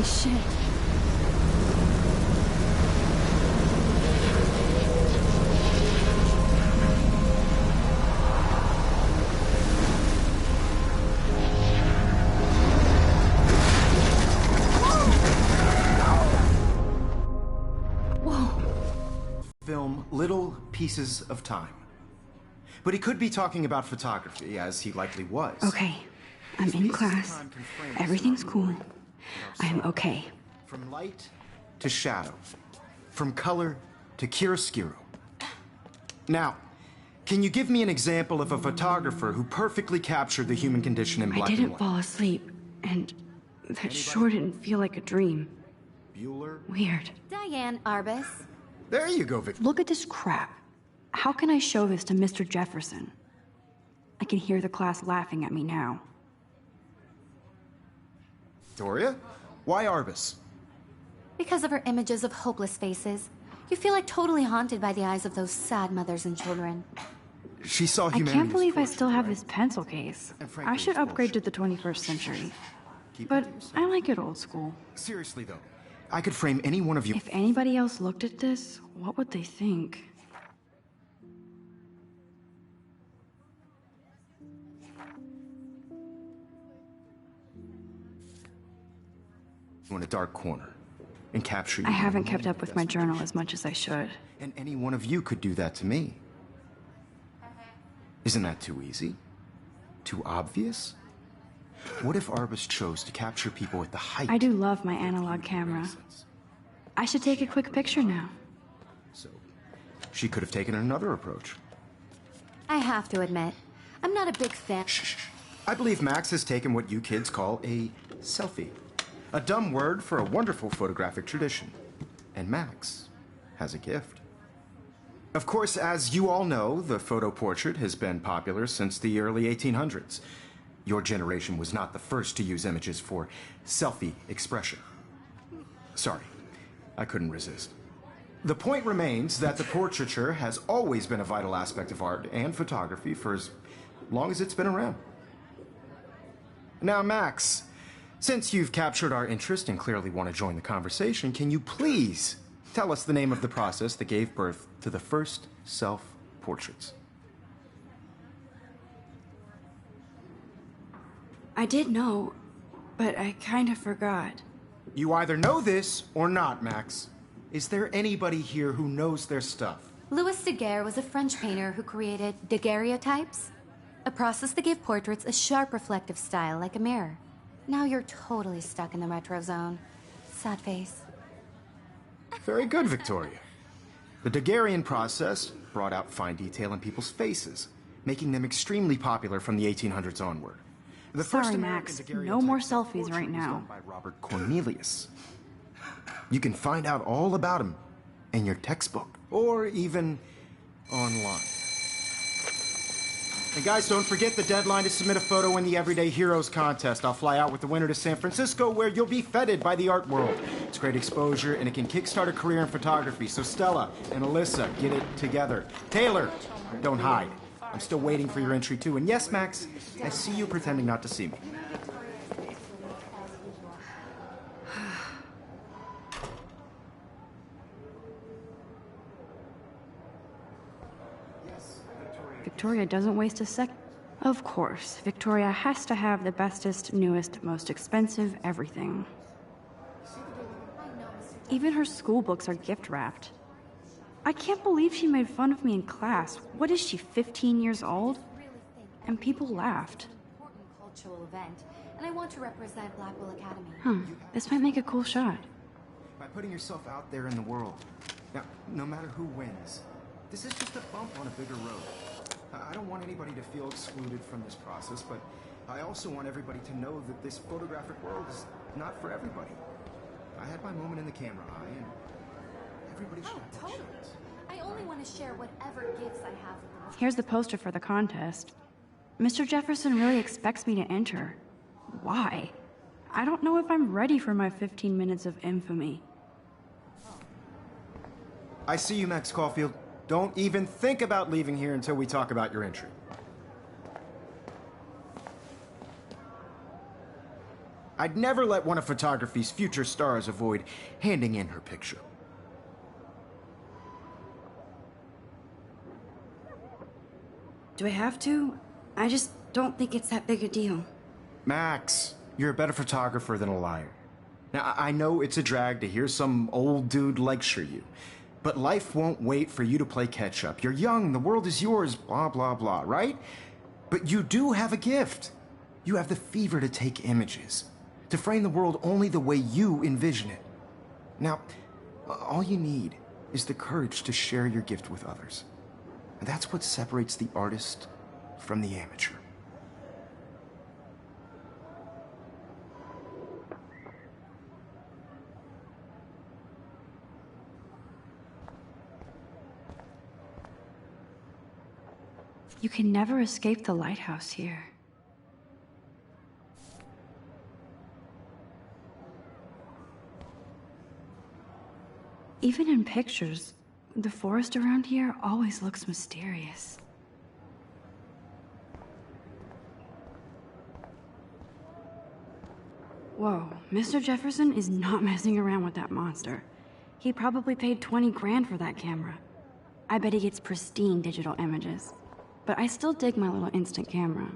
shit. Film little pieces of time. But he could be talking about photography, as he likely was. Okay, I'm in class. Everything's cool. I am okay. From light to shadow. From color to chiaroscuro. Now, can you give me an example of a photographer who perfectly captured the human condition in black and I didn't white? fall asleep, and that sure didn't feel like a dream. Bueller? Weird. Diane Arbus. There you go, Victor. Look at this crap. How can I show this to Mr. Jefferson? I can hear the class laughing at me now. Victoria? Why Arbus? Because of her images of hopeless faces, you feel like totally haunted by the eyes of those sad mothers and children. She saw I humanity. can't believe I still have this pencil case. And frankly, I should it's upgrade to bullshit. the 21st century. Keep But it to yourself. I like it old school. Seriously, though, I could frame any one of you. If anybody else looked at this, what would they think? In a dark corner and capture you. I haven't kept up with my journal as much as I should. And any one of you could do that to me. Isn't that too easy? Too obvious? What if Arbus chose to capture people at the height? I do love my analog camera. I should take a quick picture now. So, she could have taken another approach. I have to admit, I'm not a big fan. Shh. I believe Max has taken what you kids call a selfie. A dumb word for a wonderful photographic tradition. And Max has a gift. Of course, as you all know, the photo portrait has been popular since the early 1800s. Your generation was not the first to use images for selfie expression. Sorry, I couldn't resist. The point remains that the portraiture has always been a vital aspect of art and photography for as long as it's been around. Now, Max, since you've captured our interest and clearly want to join the conversation, can you please tell us the name of the process that gave birth to the first self-portraits? I did know, but I kind of forgot. You either know this or not, Max. Is there anybody here who knows their stuff? Louis Daguerre was a French painter who created daguerreotypes, a process that gave portraits a sharp reflective style like a mirror. Now you're totally stuck in the retro zone. Sad face. Very good, Victoria. The Daguerrean process brought out fine detail in people's faces, making them extremely popular from the 1800s onward. The Sorry, first Max. American No more daguerreotype selfies portrait right was now. done by Robert Cornelius. You can find out all about him in your textbook, or even online. And guys, don't forget the deadline to submit a photo in the Everyday Heroes contest. I'll fly out with the winner to San Francisco, where you'll be feted by the art world. It's great exposure, and it can kickstart a career in photography. So Stella and Alyssa, get it together. Taylor, don't hide. I'm still waiting for your entry, too. And yes, Max, I see you pretending not to see me. Victoria doesn't waste a sec. Of course, Victoria has to have the bestest, newest, most expensive everything. Even her school books are gift wrapped. I can't believe she made fun of me in class. What is she, 15 years old? And people laughed. Important cultural event, and I want to represent Blackwell Academy. This might make a cool shot. By putting yourself out there in the world. Now, no matter who wins, this is just a bump on a bigger road. I don't want anybody to feel excluded from this process, but I also want everybody to know that this photographic world is not for everybody. I had my moment in the camera eye, and everybody should have their Totally. chance. I only want to share whatever gifts I have with them. Here's the poster for the contest. Mr. Jefferson really expects me to enter. Why? I don't know if I'm ready for my 15 minutes of infamy. I see you, Max Caulfield. Don't even think about leaving here until we talk about your entry. I'd never let one of photography's future stars avoid handing in her picture. Do I have to? I just don't think it's that big a deal. Max, you're a better photographer than a liar. Now, I know it's a drag to hear some old dude lecture you, but life won't wait for you to play catch-up. You're young, the world is yours, blah, blah, blah, right? But you do have a gift. You have the fever to take images, to frame the world only the way you envision it. Now, all you need is the courage to share your gift with others. And that's what separates the artist from the amateur. You can never escape the lighthouse here. Even in pictures, the forest around here always looks mysterious. Whoa, Mr. Jefferson is not messing around with that monster. He probably paid 20 grand for that camera. I bet he gets pristine digital images. But I still dig my little instant camera.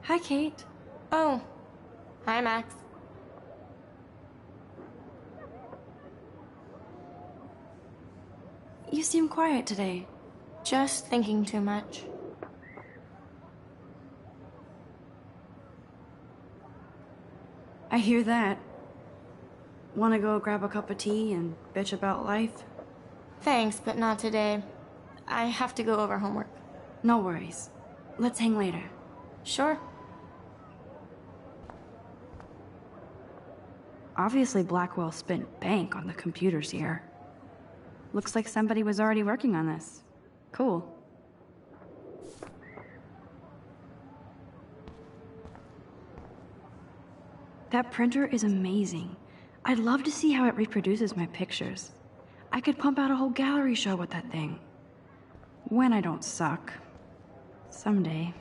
Hi, Kate. Oh. Hi, Max. You seem quiet today. Just thinking too much. I hear that. Wanna go grab a cup of tea and bitch about life? Thanks, but not today. I have to go over homework. No worries. Let's hang later. Sure. Obviously, Blackwell spent bank on the computers here. Looks like somebody was already working on this. Cool. That printer is amazing. I'd love to see how it reproduces my pictures. I could pump out a whole gallery show with that thing. When I don't suck. Someday.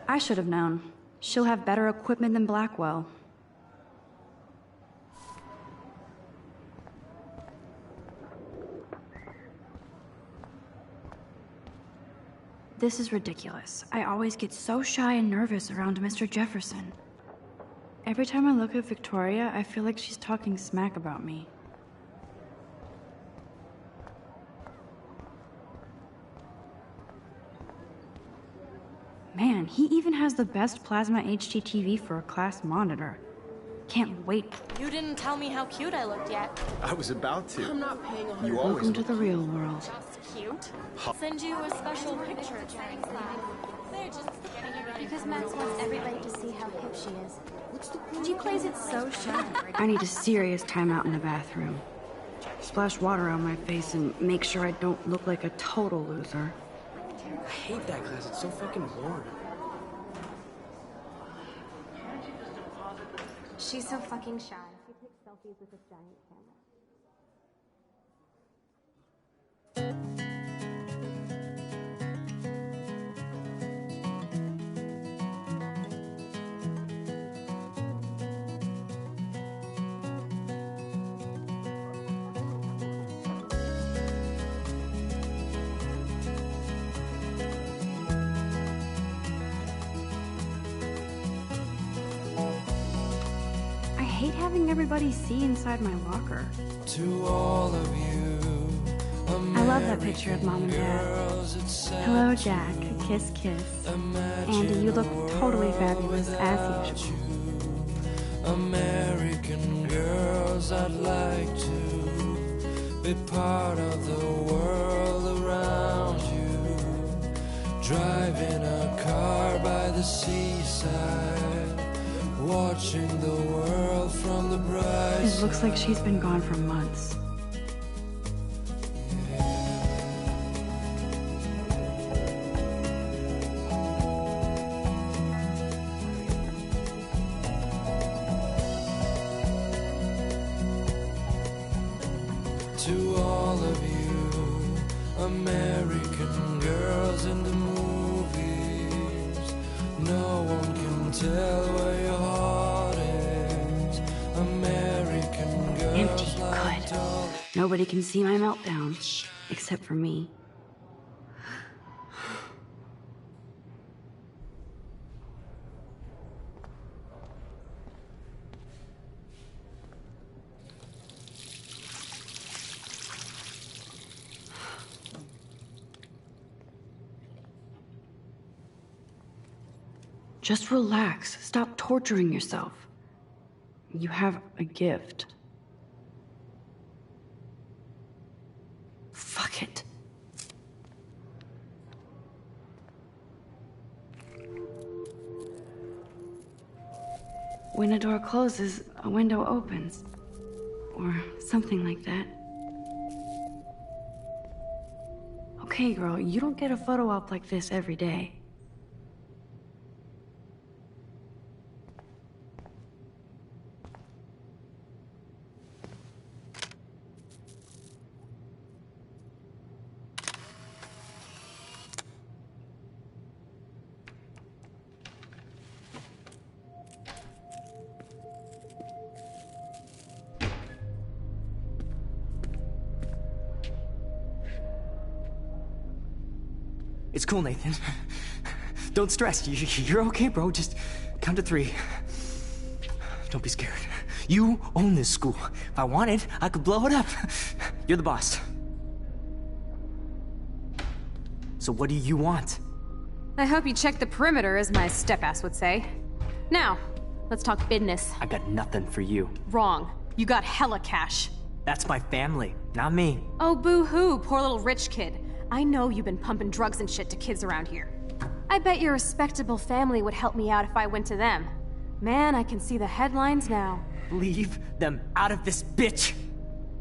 I should have known. She'll have better equipment than Blackwell. This is ridiculous. I always get so shy and nervous around Mr. Jefferson. Every time I look at Victoria, I feel like she's talking smack about me. Man, he even has the best plasma HDTV for a class monitor. Can't wait. You didn't tell me how cute I looked yet. I was about to. I'm not paying 100. You always Welcome to the real world. That's cute. Send you a special picture during class. They're just getting you ready. Because Max wants everybody to see how hip she is. She plays it so shy. I need a serious timeout in the bathroom. Splash water on my face and make sure I don't look like a total loser. I hate that class. It's so fucking boring. She's so fucking shy. She takes selfies with a giant camera. I hate having everybody see inside my locker. To all of you, I love that picture of Mom and Dad. Hello, Jack. Kiss, kiss. Andy, you look totally fabulous as usual. American girls, I'd like to be part of the world around you. Driving a car by the seaside, watching the world from the bright It looks like she's been gone for months. to all of you American girls in the movies. No one can tell where your heart is. American girls Empty. like Good. dogs. Nobody can see my meltdown, except for me. Just relax. Stop torturing yourself. You have a gift. Fuck it. When a door closes, a window opens. Or something like that. Okay, girl, you don't get a photo op like this every day. It's cool, Nathan. Don't stress. You're okay, bro. Just count to 3. Don't be scared. You own this school. If I wanted, I could blow it up. You're the boss. So what do you want? I hope you checked the perimeter, as my step-ass would say. Now, let's talk business. I got nothing for you. Wrong. You got hella cash. That's my family, not me. Oh, boo-hoo, poor little rich kid. I know you've been pumping drugs and shit to kids around here. I bet your respectable family would help me out if I went to them. Man, I can see the headlines now. Leave them out of this bitch!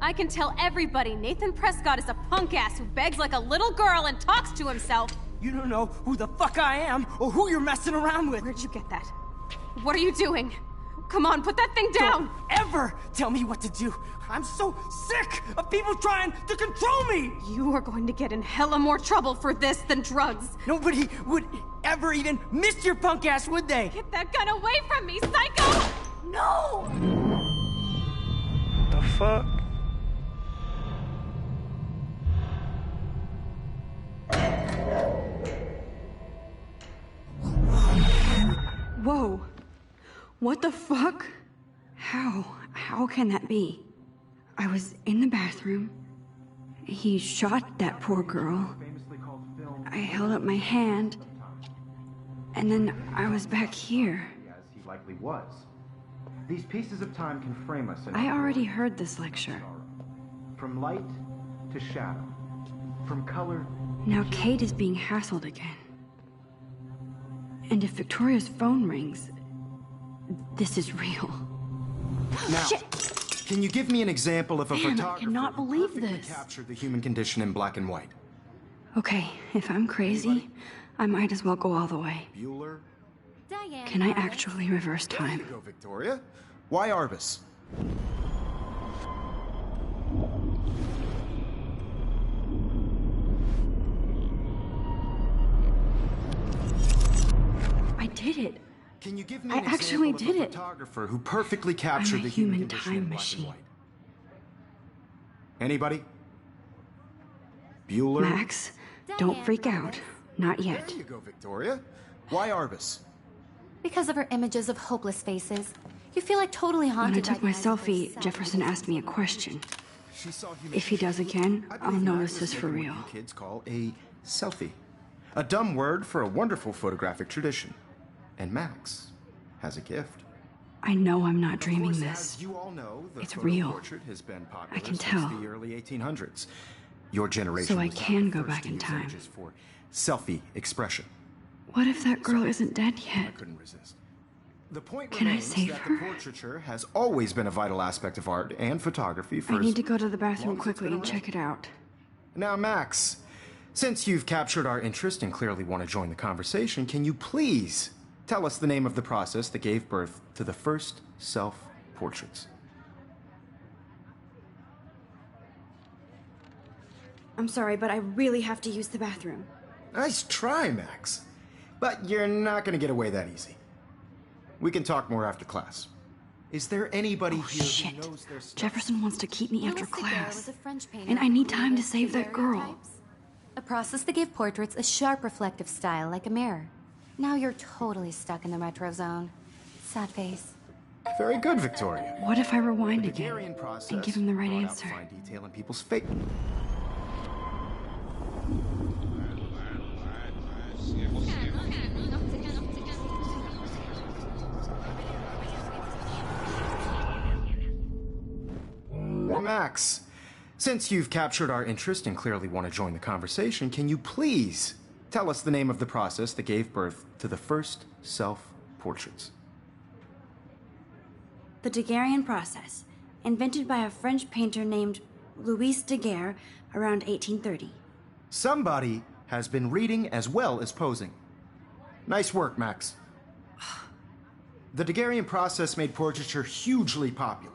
I can tell everybody Nathan Prescott is a punk ass who begs like a little girl and talks to himself. You don't know who the fuck I am or who you're messing around with. Where'd you get that? What are you doing? Come on, put that thing down! Don't ever tell me what to do. I'm so sick of people trying to control me! You are going to get in hella more trouble for this than drugs. Nobody would ever even miss your punk ass, would they? Get that gun away from me, psycho! No! The fuck? Whoa. What the fuck? How can that be? I was in the bathroom. He shot that poor girl. I held up my hand. And then I was back here. As he likely was. These pieces of time can frame us in I already heard this lecture. from light to shadow, from color. Now Kate is being hassled again. And if Victoria's phone rings, this is real. Now, Shit. can you give me an example of a Man, I photographer cannot who believe perfectly this. captured the human condition in black and white? Okay, if I'm crazy, I might as well go all the way. Bueller? Diane. Can I Arbus. actually reverse There you time? go, Victoria. Why Arbus? I did it. Can you give me I an actually example of did a it. photographer who perfectly captured I'm a the human human condition time in black machine. and white? Anybody? Bueller? Max, don't Diane freak Arbus. out. Not yet. There you go, Victoria. Why Arbus? Because of her images of hopeless faces. You feel like totally When haunted I took by my the eyes of selfie, herself. Jefferson asked me a question. She saw human If he does again, I I'll believe know Max this was is for taking real. what you kids call a selfie. A dumb word for a wonderful photographic tradition. And Max has a gift. I know I'm not Of dreaming course, this. as you all know, the It's photo real. portrait has been popular I can since tell. the early 1800s. Your generation So I was not can the go first back to in use time. images for selfie expression. What if that girl isn't dead I yet? couldn't resist. The point Can I remains save that her? the portraiture has always been a vital aspect of art and photography for I need as to go to the bathroom long as it's quickly been and check it out. Now, Max, since you've captured our interest and clearly want to join the conversation, can you please tell us the name of the process that gave birth to the first self-portraits? I'm sorry, but I really have to use the bathroom. Nice try, Max. But you're not gonna get away that easy. We can talk more after class. Is there anybody here Shit. who knows their stuff? Jefferson wants to keep me after Louis Daguerre class. was a French painter And I need who time to created save that girl. daguerreotypes, a process that gave portraits a sharp reflective style like a mirror. Now you're totally stuck in the retro zone. Sad face. Very good, Victoria. What if I rewind The again Daguerrean process and give him the right brought out answer? fine detail in people's face. Max, since you've captured our interest and clearly want to join the conversation, can you please tell us the name of the process that gave birth to the first self-portraits? The Daguerrean process, invented by a French painter named Louis Daguerre around 1830. Somebody has been reading as well as posing. Nice work, Max. The Daguerrean process made portraiture hugely popular,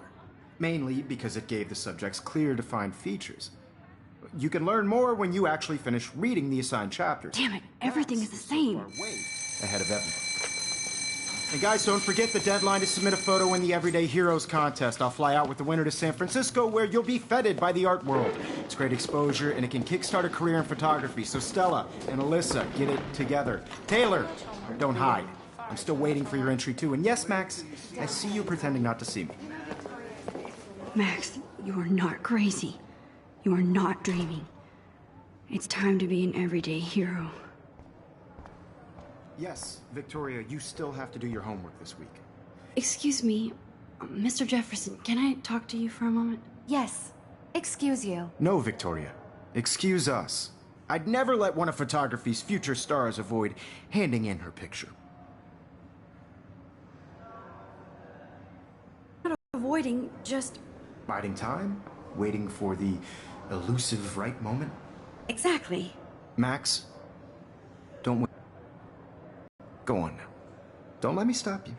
mainly because it gave the subjects clear, defined features. You can learn more when you actually finish reading the assigned chapters. Damn it, everything is the same. So far, way ahead of everyone. And guys, don't forget the deadline to submit a photo in the Everyday Heroes contest. I'll fly out with the winner to San Francisco, where you'll be feted by the art world. It's great exposure, and it can kickstart a career in photography. So Stella and Alyssa, get it together. Taylor, don't hide. I'm still waiting for your entry, too. And yes, Max, I see you pretending not to see me. Max, you are not crazy. You are not dreaming. It's time to be an everyday hero. Yes, Victoria, you still have to do your homework this week. Excuse me, Mr. Jefferson, can I talk to you for a moment? Yes. Excuse you. No, Victoria. Excuse us. I'd never let one of photography's future stars avoid handing in her picture. Not avoiding, just... Biding time? Waiting for the elusive right moment? Exactly. Max, don't wait. Go on now. Don't let me stop you.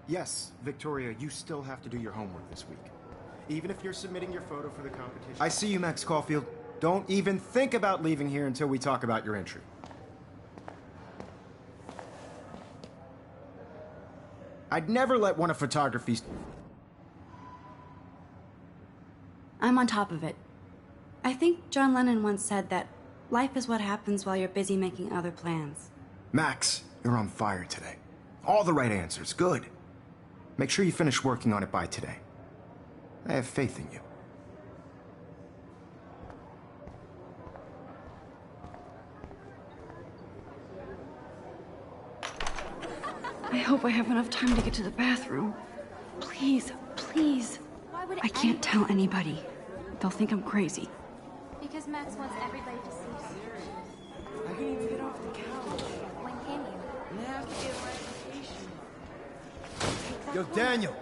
Yes, Victoria, you still have to do your homework this week. Even if you're submitting your photo for the competition. I see you, Max Caulfield. Don't even think about leaving here until we talk about your entry. I'd never let one of photography's... I'm on top of it. I think John Lennon once said that life is what happens while you're busy making other plans. Max, you're on fire today. All the right answers. Good. Make sure you finish working on it by today. I have faith in you. I hope I have enough time to get to the bathroom. Please, please. Why would I can't tell anybody. They'll think I'm crazy. Because Max wants everybody to see him. I can't even get off the couch. When can you? And I have to get my education. Yo, Daniel,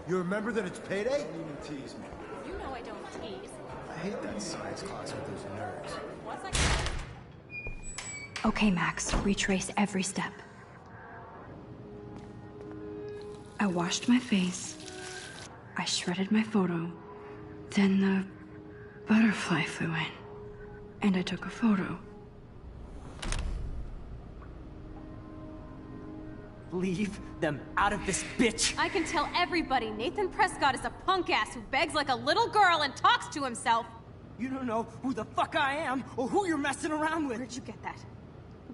you remember that it's payday? You know I don't tease. I hate that science class with those nerds. What's that? Okay, Max, retrace every step. I washed my face. I shredded my photo. Then the butterfly flew in. And I took a photo. Leave them out of this bitch! I can tell everybody Nathan Prescott is a punk ass who begs like a little girl and talks to himself. You don't know who the fuck I am or who you're messing around with. Where'd you get that?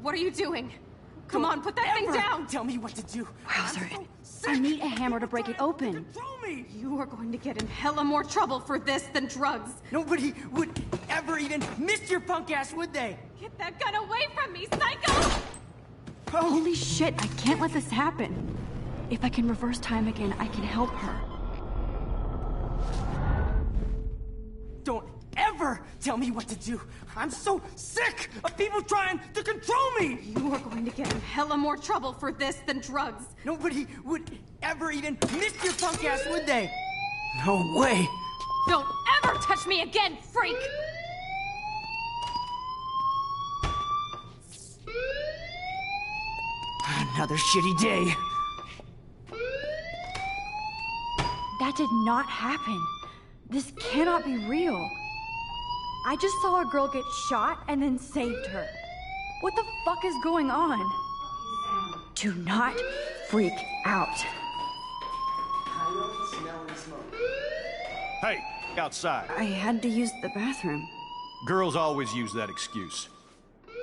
What are you doing? Come on, put that thing Ever down! Tell me what to do. Wowzer, I'm so I sick need a of hammer to people break it trying open. to control me. You are going to get in hella more trouble for this than drugs. Nobody would ever even miss your punk ass, would they? Get that gun away from me, psycho! Holy shit, I can't let this happen. If I can reverse time again, I can help her. Don't ever tell me what to do. I'm so sick of people trying to control me. You are going to get in hella more trouble for this than drugs. Nobody would ever even miss your punk ass, would they? No way! Don't ever touch me again, freak! Another shitty day. That did not happen. This cannot be real. I just saw a girl get shot and then saved her. What the fuck is going on? Do not freak out. Hey, outside. I had to use the bathroom. Girls always use that excuse.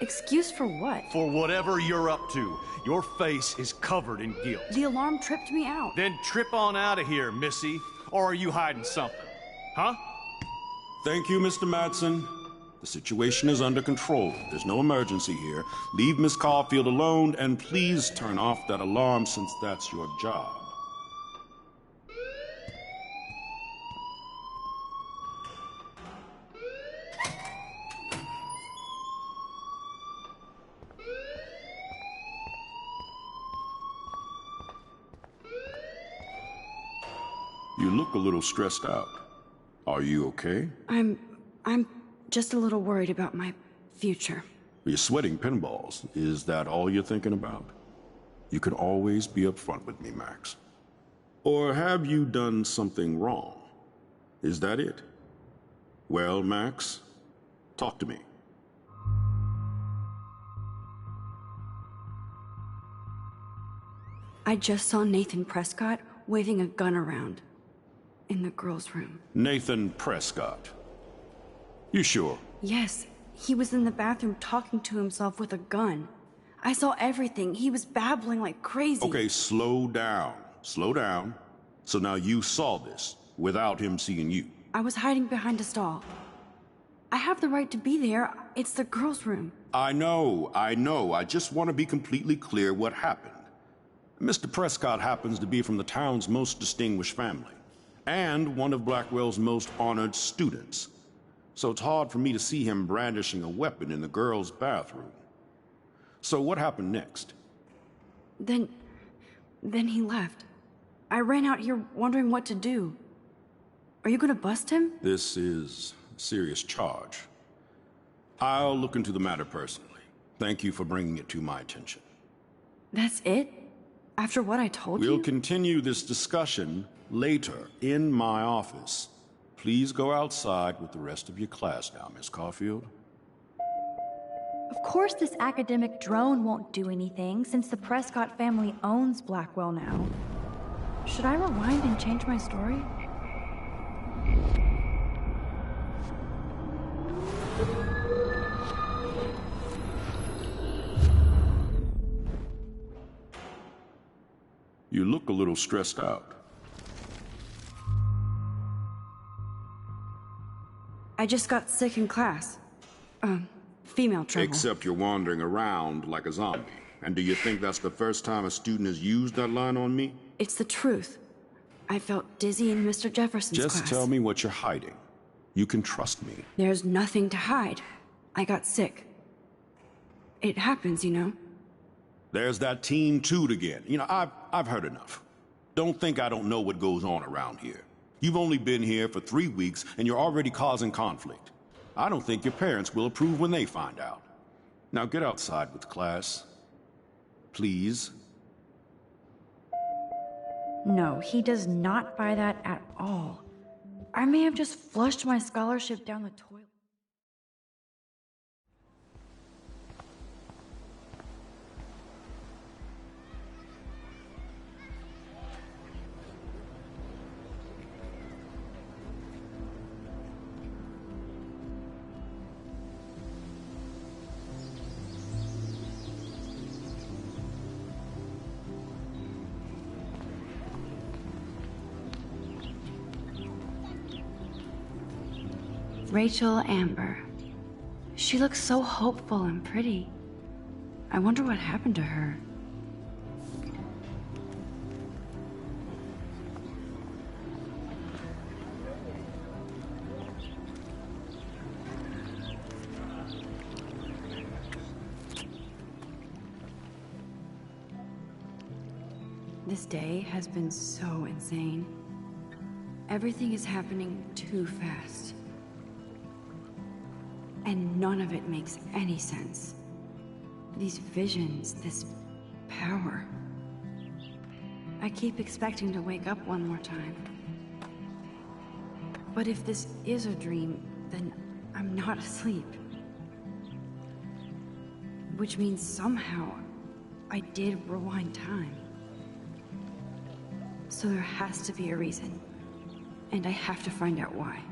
Excuse for what? For whatever you're up to. Your face is covered in guilt. The alarm tripped me out. Then trip on out of here, Missy. Or are you hiding something? Huh? Thank you, Mr. Madsen. The situation is under control. There's no emergency here. Leave Miss Caulfield alone, and please turn off that alarm since that's your job. You look a little stressed out. Are you okay? I'm just a little worried about my future. You're sweating pinballs. Is that all you're thinking about? You can always be upfront with me, Max. Or have you done something wrong? Is that it? Well, Max, talk to me. I just saw Nathan Prescott waving a gun around in the girls' room. Nathan Prescott. You sure? Yes, he was in the bathroom talking to himself with a gun. I saw everything. He was babbling like crazy. Okay, slow down. Slow down. So now you saw this without him seeing you. I was hiding behind a stall. I have the right to be there. It's the girls' room. I know. I just want to be completely clear what happened. Mr. Prescott happens to be from the town's most distinguished family, and one of Blackwell's most honored students. So it's hard for me to see him brandishing a weapon in the girls' bathroom. So what happened next? Then he left. I ran out here wondering what to do. Are you gonna bust him? This is a serious charge. I'll look into the matter personally. Thank you for bringing it to my attention. That's it? After what I told you? We'll continue this discussion later in my office. Please go outside with the rest of your class now, Miss Caulfield. Of course this academic drone won't do anything since the Prescott family owns Blackwell now. Should I rewind and change my story? You look a little stressed out. I just got sick in class. Female trouble. Except you're wandering around like a zombie. And do you think that's the first time a student has used that line on me? It's the truth. I felt dizzy in Mr. Jefferson's class. Just tell me what you're hiding. You can trust me. There's nothing to hide. I got sick. It happens, you know. There's that teen toot again. You know, I've heard enough. Don't think I don't know what goes on around here. You've only been here for 3 weeks, and you're already causing conflict. I don't think your parents will approve when they find out. Now get outside with class. Please. No, he does not buy that at all. I may have just flushed my scholarship down the toilet. Rachel Amber. She looks so hopeful and pretty. I wonder what happened to her. This day has been so insane. Everything is happening too fast. And none of it makes any sense. These visions, this power. I keep expecting to wake up one more time. But if this is a dream, then I'm not asleep. Which means somehow I did rewind time. So there has to be a reason. And I have to find out why.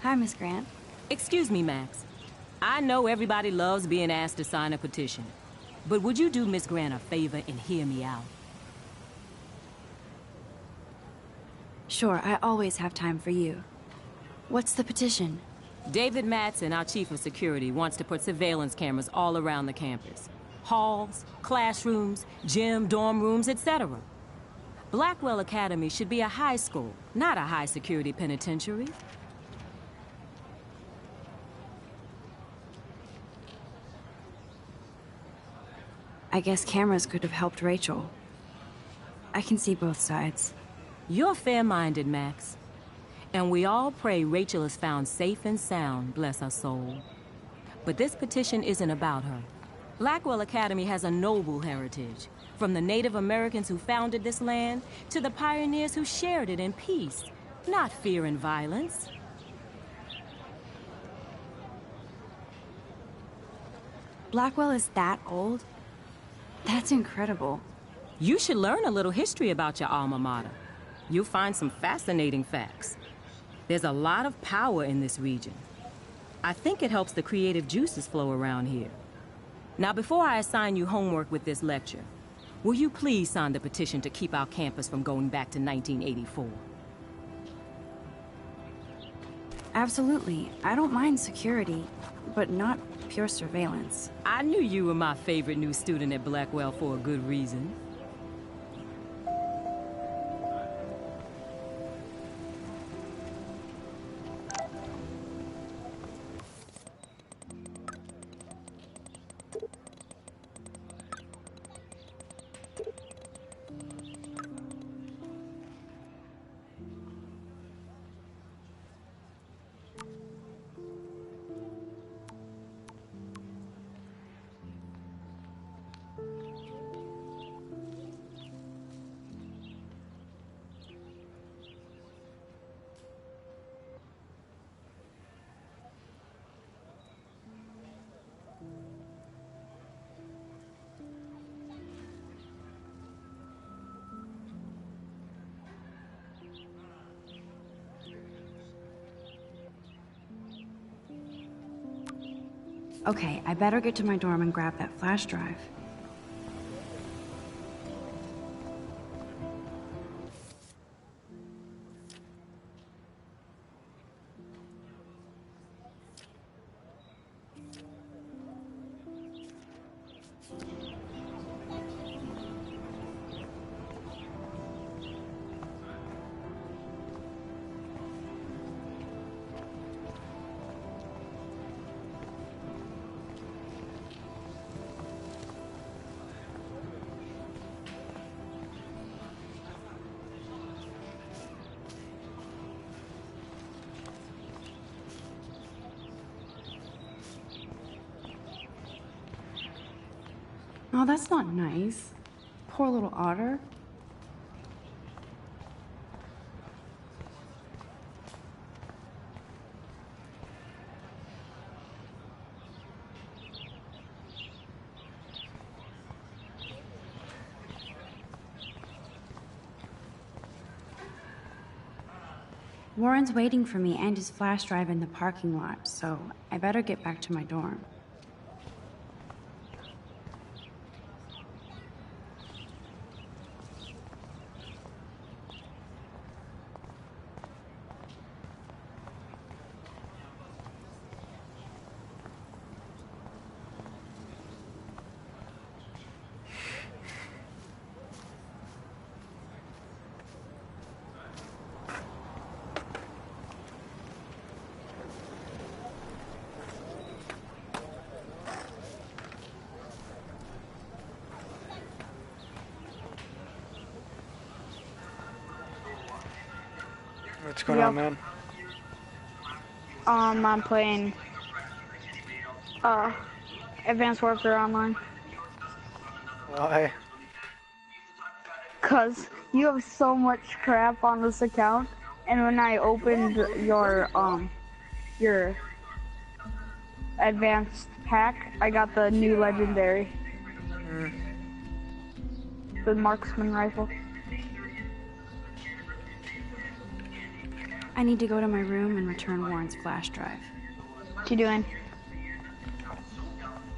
Hi, Miss Grant. Excuse me, Max. I know everybody loves being asked to sign a petition, but would you do Miss Grant a favor and hear me out? Sure, I always have time for you. What's the petition? David Madsen, our chief of security, wants to put surveillance cameras all around the campus. Halls, classrooms, gym, dorm rooms, etc. Blackwell Academy should be a high school, not a high-security penitentiary. I guess cameras could have helped Rachel. I can see both sides. You're fair-minded, Max. And we all pray Rachel is found safe and sound, bless her soul. But this petition isn't about her. Blackwell Academy has a noble heritage, from the Native Americans who founded this land to the pioneers who shared it in peace, not fear and violence. Blackwell is that old? That's incredible. You should learn a little history about your alma mater. You'll find some fascinating facts. There's a lot of power in this region. I think it helps the creative juices flow around here. Now, before I assign you homework with this lecture, will you please sign the petition to keep our campus from going back to 1984? Absolutely. I don't mind security, but not pure surveillance. I knew you were my favorite new student at Blackwell for a good reason. Okay, I better get to my dorm and grab that flash drive. Oh, that's not nice. Poor little otter. Warren's waiting for me and his flash drive in the parking lot, so I better get back to my dorm. What's going on, man? I'm playing Advanced Warfare Online. Why? Cause you have so much crap on this account, and when I opened your advanced pack, I got the new legendary. The marksman rifle. I need to go to my room and return Warren's flash drive. What you doing?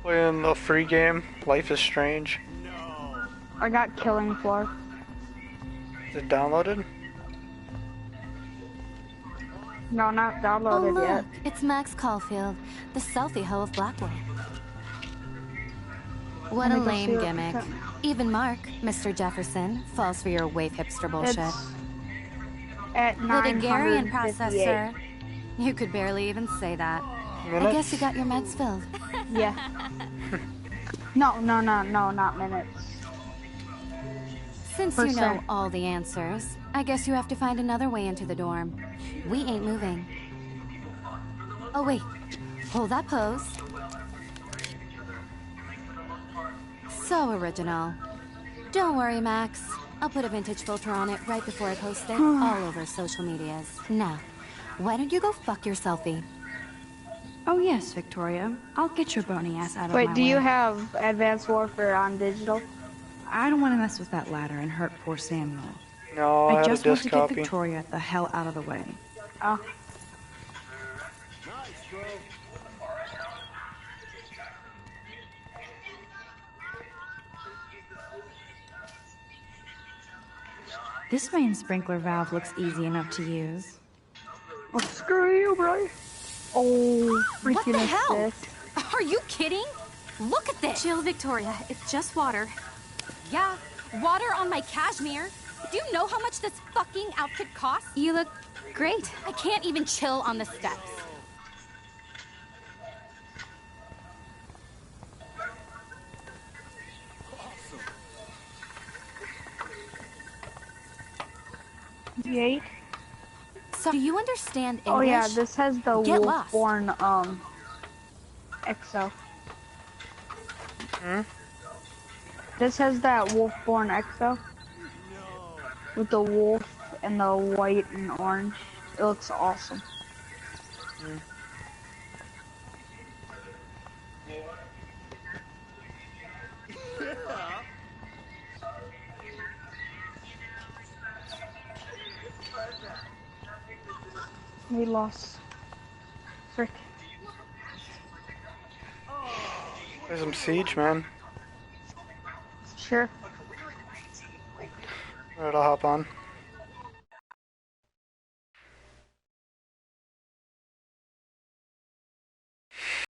Playing a free game, Life is Strange. I got Killing Floor. Is it downloaded? No, not Oh, downloaded look, yet. it's Max Caulfield, the selfie hoe of Blackwell. What a Let me go see lame what gimmick. percent- Even Mark, Mr. Jefferson, falls for your wave hipster bullshit. It's at The Daguerrean 958. processor. You could barely even say that. I guess you got your meds filled. Yeah. No, not minutes. Since you know Percent. all the answers, I guess you have to find another way into the dorm. We ain't moving. Oh wait, hold that pose. So original. Don't worry, Max. I'll put a vintage filter on it right before I post it all over social medias. Now, why don't you go fuck your selfie? Oh yes, Victoria. I'll get your bony ass out of my Wait, way. do you have Advanced Warfare on digital? I don't want to mess with that ladder and hurt poor Samuel. No, I I have just a want disc to get copy. Victoria the hell out of the way. Oh. This main sprinkler valve looks easy enough to use. Well, screw you, bro. Oh, freaking What the hell? assist. Are you kidding? Look at this. Chill, Victoria. It's just water. Yeah, water on my cashmere. Do you know how much this fucking outfit costs? You look great. I can't even chill on the steps. Yay. So, do you understand English? Oh yeah, this has the Get lost. Wolfborn XO. This has that Wolfborn XO with the wolf and the white and orange. It looks awesome. We lost. Frick. There's some Siege, man. Sure. Alright, I'll hop on.